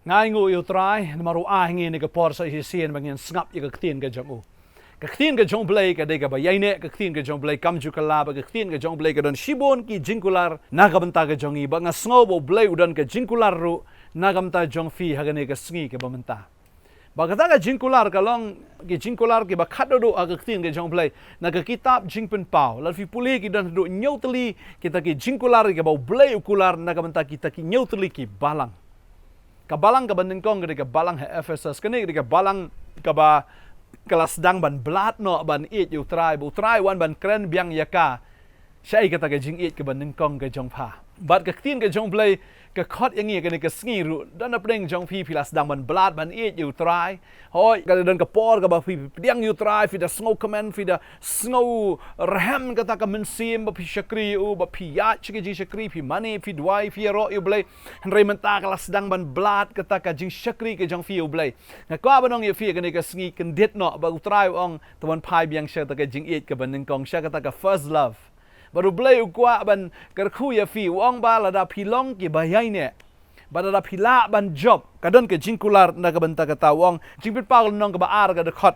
ngay ngô yêu trai mà ru ai nghe này cái por sa hisian bằng ngap cái tin cái jong u cái tin cái jong play cái đây cái bayai nè cái tin cái jong play kam jukala cái tin cái jong play cái don shibon ki jinkular nagamta cái jong i ba nga sngobo play udan cái jinkular ru nagamta jong fi hagane cái sngi cái bamenta ba kata cái jinkular ka long cái jinkular cái ba khado do cái tin cái jong play na cái kitab jingpen pau la fi puli ki dan do nyautli kita cái jinkular cái ba play ukular nagamta kita ki nyautli ki balang kabalang ka banding kong gede kabalang he Ephesus kene gede kabalang kaba kelas dang ban blat no ban it yu trai bu trai wan ban kren biang yaka sai kata ke jing it ke banding kong ke jong pha bat ke tin ke jong play ke khot yang ngi ke ke sngi ru dan apeng jong phi pilas dang ban blat ban it yu trai hoi ka dan ka por ka ba phi biang yu trai fi da snow command fi da snow ram kata ka mensim ba phi shakri u ba phi ya chike ji shakri phi mani phi dwai phi ro yu blay rei menta kelas dang ban blat kata ka jing shakri ke jong phi yu blay na ka ba nong yu phi ke ne ke sngi ken det no ba trai ong tuan pai biang sha ta ke jing it ke banding kong sha kata ka first love baru blay ukwa ban kerku ya fi wong ba la da pilong ki bayai ne ba da pila ban job kadon ke jingkular na ka banta ka tawong jingpit pa nong ka ba ar ka de khot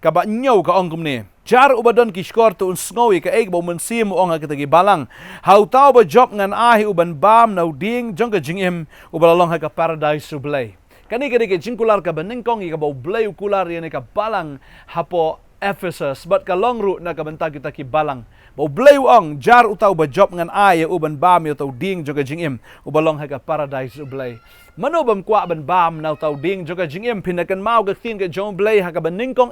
ka ba nyau ka ong kumne jar ubadon ki skor tu sngowi ka ek bo mun sim ong ka tagi balang hau tau ba job ngan ahi uban bam nau ding jong ka jingim ubalalong ha ka paradise blay kani ke jingkular ka baning kong ka bo blay ukular ye ka balang hapo Ephesus but ka long route na ka banta kita ki balang bo blay ong jar utaw ba job ngan ay uban bam yo taw ding joga jingim ubalong ha ka paradise blay mano bam kwa ban bam naw taw ding joga jingim pinakan mau ka tin ka jong blay ha ka baning kong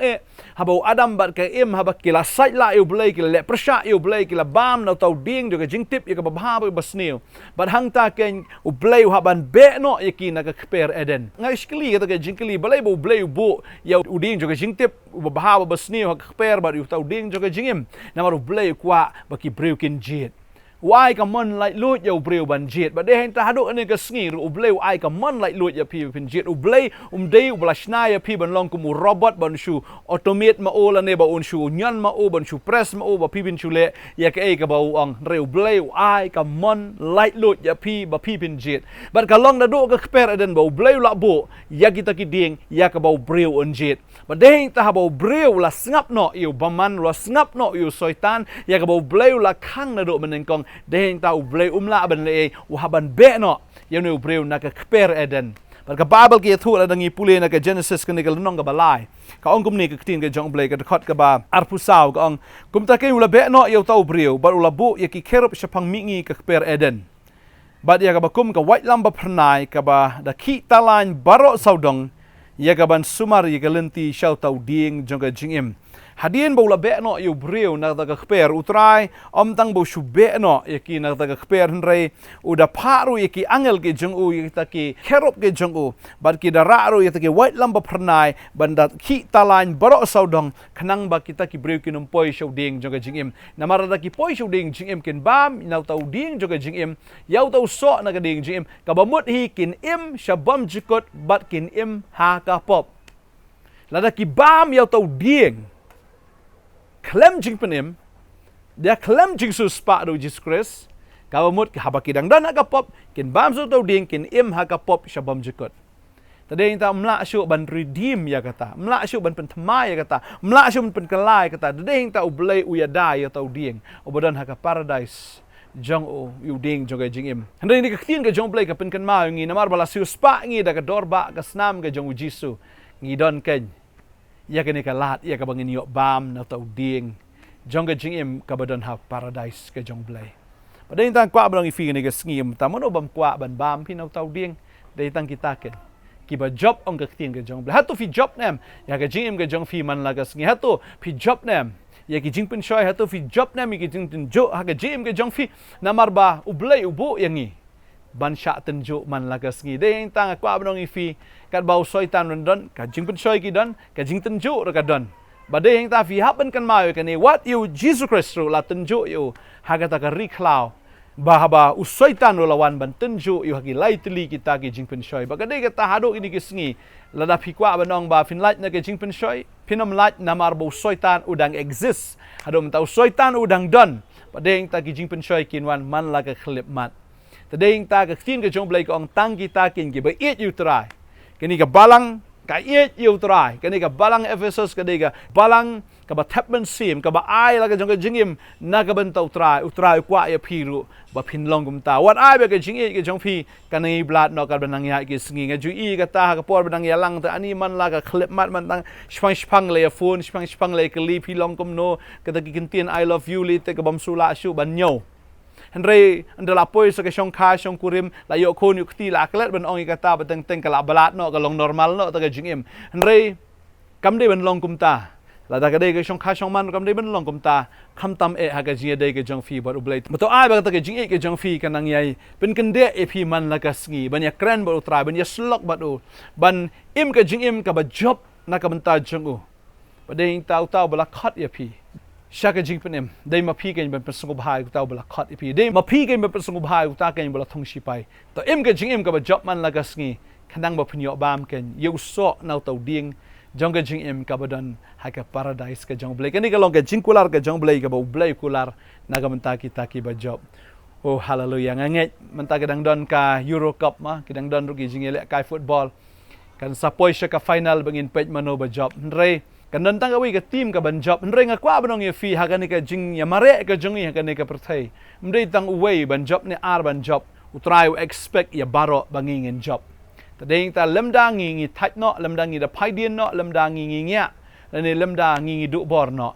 habo adam bat ka haba kila sait la yo blay kila le prasha yo blay kila bam naw taw ding joga jing tip yo ka babha ba sneo but hang ta ken u blay ha ban be no yaki na ka per eden ngai skli ka jingkli blay bo blay bu yo u ding joga jing tip u babha ba sneo ha ka per ba yo taw ding joga jingim na maru blay kwa baki breukin jet why ka mon like lut yo breu ban jet ba de hen ta hadu ane ka sngi ru bleu ai ka mon like lut ya pi pin jet blei dei blashna ya pi ban long ku mu robot ban shu automate ma ola ne ba on shu nyan ma o ban shu press ma o ba pi bin shu le ya ka e ka ba ong reu bleu ai ka mon like lut ya pi ba pi pin jet ba ka long da do ka per eden ba bleu la bo ya kita ki ding ya ka ba breu on jet ba de hen ta ba breu la snap no yo ba man la snap no yo soitan ya ka ba bleu la khang na do men kong deheng tau blay umla ban le wahaban be no yanu breu na ka per eden par ka bible ki thu la dangi pule na ka genesis ka nigal nong ka balai ka ong kum ni ka tin ka jong blay ka khot ka ba arpusau ka ong kum ta ke ula be no yo tau breu bar ula bu ye ki kerop shapang mingi ka per eden bad ya ka ba kum ka white lamba pernai ka ba da ki talan baro saudong ya ka ban sumar ye ka lenti shau tau ding jong ka jingim hadien bo la be no yo breu na ta ka per utrai om tang bo shu be no yaki na ta ka per nrei uda paru yaki angel ke jong u yaki ta ki kerop ke jong u bar ki da raru yaki ki white lamba pernai banda ki talain baro saudong kanang ba kita ki breu ki num poi show ding jong ka jingim na marada ki poi show ding jingim ken bam na tau ding jong ka jingim yaw tau so na ka ding jingim ka bamut hi kin im shabam jikot bat kin im ha ka pop lada ki bam yaw tau ding klem jing penim dia klem jing su spa do Jesus Christ ka mut ka habaki dang dan ka pop kin bam su tau ding kin im ha ka pop shabam jikot tadeng ta mla shu ban redeem ya kata mla shu ban pentma ya kata mla shu ban penkalai kata tadeng ta ublay uyada ya tau ding obodan ha ka paradise jong o yu ding joga jing im handai ni ka tin ka jong blay ka pen kan ma ngi namar bala su spa ngi da ka dorba ka snam ka jong jisu ngi don ken ya kene ka lat ya ka bangin yo bam na tau ding jong ka jing im ka badon ha paradise ka jong blay padai tang kwa bang ifi ni ka ngim ta mono bam kwa ban bam pi na tau ding dai tang kita ken ki ba job ong ka tin ka jong blay hatu fi job nem ya ka jing im ka jong fi man la ka ngi hatu fi job nem ya ki jing pen shoy hatu fi job nem ki jing tin jo ha ka jing im ka jong fi na marba ublay ubu yangi ban sha tenjo man lagas ngi de tang kwa bnong ifi kat bau soi tan don ka jing pen soi ki don ka jing tenjo ra ka don ba de ta fi happen kan ma ka ni what you Jesus Christ la tenjo yo ha ka ta ka riklau ba ba usoi tan lawan ban tenjo yo ha ki lai tli kita ki jing pen soi ba ka de ka ta hado ini ki sngi la da fi kwa bnong ba fin lait na ka jing pen soi pinom lait na mar bo soi tan udang exist hado mta soi tan udang don ba de ta ki jing pen soi kin wan man la ka khlip mat tadeng ta ka tin ka jong blay ko ang tang kita kin ki ba it you try kini ka balang ka iu trai kini ka balang Ephesus kini ka balang ka ba tapman sim ka ba ai la ka jong ka jingim na ka ban tau trai kwa ya phiru ba phin long kum ta wat ai ba ka jingi ka jong phi ka nei blood no ka ban ya ki sngi nga ju i ka ta ka por ban ya lang ta ani man la ka clip mat man tang spang le phone spang le ka li phi long kum no ka ta ki kin tien I love you li te ka bam sula shu ban nyo Henry andala poi sa kasyong kasyong kurim layo ko ni ukti la aklet ban ong ikata bateng teng kala balat no kalong normal no ta ka jingim Henry kam de ban long kum ta la da ka de kasyong kasyong man kam de ban long kum ta kham tam e ha ka jing de ka jong fi ba ublay mato ai ba ta ka jing e ka jong fi kanang yai pen kan de e phi man la ka sngi ban ya kren ba utrai ban ya slok ba do ban im ka jing im ka ba job na ka ban ta jong u ba de tau bala khat ya phi Shaka jing penem, day mapi kain ban pesungub hai utau bala khat ipi, day mapi kain ban pesungub hai uta kain bala thong sipai. To im ka jing im ka ba job man lagas ngi, kanang ba punyo bam kain, yu so nau tau ding, jong ka jing im ka ba dan hai ka paradise ka jong blay. Kani ka long ka jing kular ka jong blay ka ba blay kular naga mentaki taki ba job. Oh hallelujah, nganget mentaki dang don ka Euro Cup ma, kidang don rugi jing elek kai football. Kan sapoy siya ka final bangin page mano ba job. Nre kan nantang awi ka team ka ban job nre nga kwa banong ye fi hagani ka jing ya mare ka jongi hagani ka perthai mre tang uway ban job ni ar ban job utrai expect ya baro bangingin job tadeng ta lemda ngi thaj no lemda ngi da phaidien no lemda ngi nya ne lemda ngi du bor no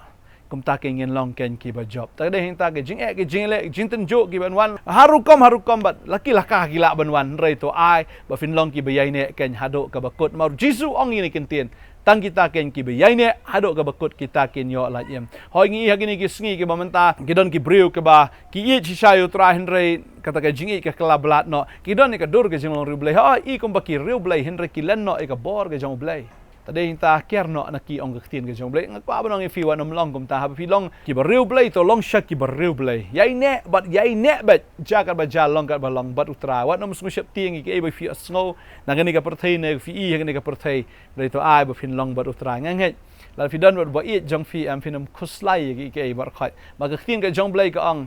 kum ta ke ngin long ken ki ba job tadeng ta ke jing e ke jing le jing ten jo ki ban wan harukom bat laki laka gila ban wan re to ai ba fin long ki ba yai ne ken hado ka ba kot mar jisu ong ni ken tien tang kita ken ki be yai ne hado ka bakut kita ken yo la yem hoi ngi hagini ki sngi ki mamanta ki don ki breu ke ba ki ye chi shayo tra henre kata ka jingi ka kala blat no ki don ka dur ke jing long rublay ha I kom ba ki rublay henre ki len no e ka bor ke jong blay tade ta ker no na ki ong ka tien ke jong blay ngakwa banong e fi wa nom long kum ta ha fi long ki ba rublay to long shak ki ba rublay yai ne but jakat ba ja long ka ba long bat utra wa nom smu shap tieng ki e ba fi sngo na gani ka perthai ne fi I gani ka perthai re to ai ba fin long bat utra nganget la fi don ba I jong fi am finum khuslai ki ke bar khai ba ka tien ka jong blay ka ong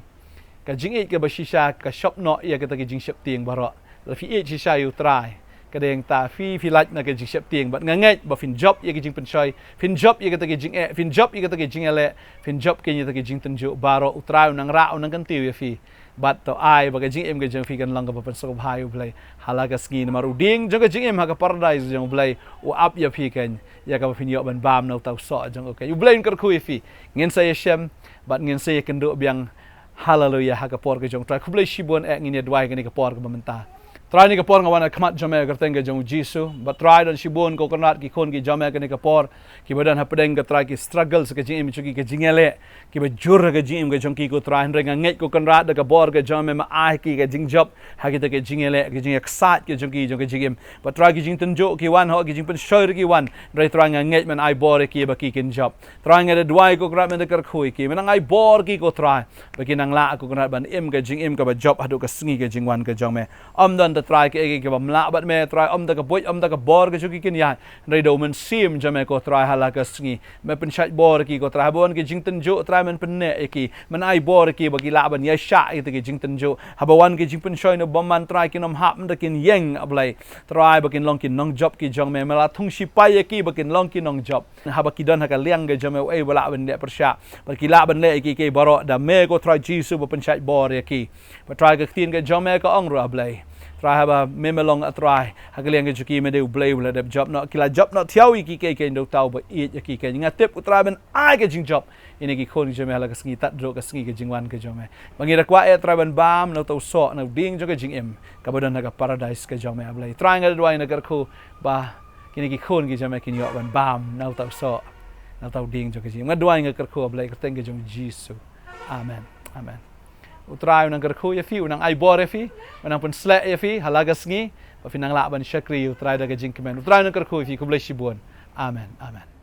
ka jing e ke ba shisha ka shop no ya ka ta ki jing shap tieng ba la fi e shisha yu trai kadeng ta fi lach na ke jing shap tieng bat nganget ba fin job ye ke jing pen choi fin job ye ke ta ke jing e fin job ye ke ta ke jing ele fin job ke ye ta ke jing ten jo baro utrao nang rao nang kan tiu ye fi bat to ai ba ke jing em ke jing fi kan lang ka pen so bhai blai halaga ski na maru ding jong ke jing em ha ka paradise jong blai u up ye fi ken ya ka fin yo ban bam no tau so jong okay u blai kar khu ye fi ngin sa ye shem bat ngin sa ye kan do biang hallelujah ha ka por ke jong trai khu blai shibon e ngin ye dwai ke ni ka por ka mamenta try ni ka por nga wana kamat jome ka tenga jong jisu but try don shibon ko konat ki kon ki jome ka ni ka por ki badan ha pedeng ka try ki struggles ka jing chuki ka jingele ki ba jur ka jing ka jong ki ko try renga nget ko konrat da ka bor ka jome ma ai ki ka jing job ha ki ta ka jingele ka jing exat ki jong ka jingim but try ki jing ten jo ki wan ho ki jing pen shoir ki wan re try nga nget man ai bor ki ba ki kin job try nga da dwai ko krat man da kar khui ki man ai bor ki ko try ba ki nang la ko konat ban im ka jing im ka ba job ha do ka sngi ka jing wan ka jome dan try ke bam la bat me try da ka boy da ka bor ke chuki kin ya re do men sim jame ko try hala ka sngi me pen chat bor ki ko try bon ke jing ten jo try men pen ne ki men ai bor ki ba ki la ban ya sha ke jing ten jo ha ba wan ke jing pen shoy no bam man try ki nom hap da kin yeng ablai try ba kin long kin nong job ki jong me mala thung si pai ki ba kin long kin nong job ha ba ki don ha ka liang ke jame e wala ban ne persha ba ki la ban le ki ke baro da me ko try jisu ba pen chat bor ki ba try ka tin ke jome ko ong ro ablai try haba memelong atrai hagaliang ke juki me de blay wala de job no kila job no thiawi ki ke ndo tau ba i ki ke nga tip utra ben ai ke jing job ini ki khon jome hala ka sngi tat ro ka sngi ke jingwan ke jome bangira kwa e tra ben bam no tau so no ding jo ke jing em ka bodan ka paradise ke jome ablay try nga dwai na kar khu ba kini ki khon ki jome kin yo ben bam no tau so no tau ding jo ke jing nga dwai nga kar khu ablay ka teng ke jong jisu amen amen utrai nang kar khu ya fi nang ai bor ya fi nang pun slek ya fi halaga sngi pa finang la ban shakri utrai da ka jing kemen utrai nang kar khu fi ku bless shibon amen amen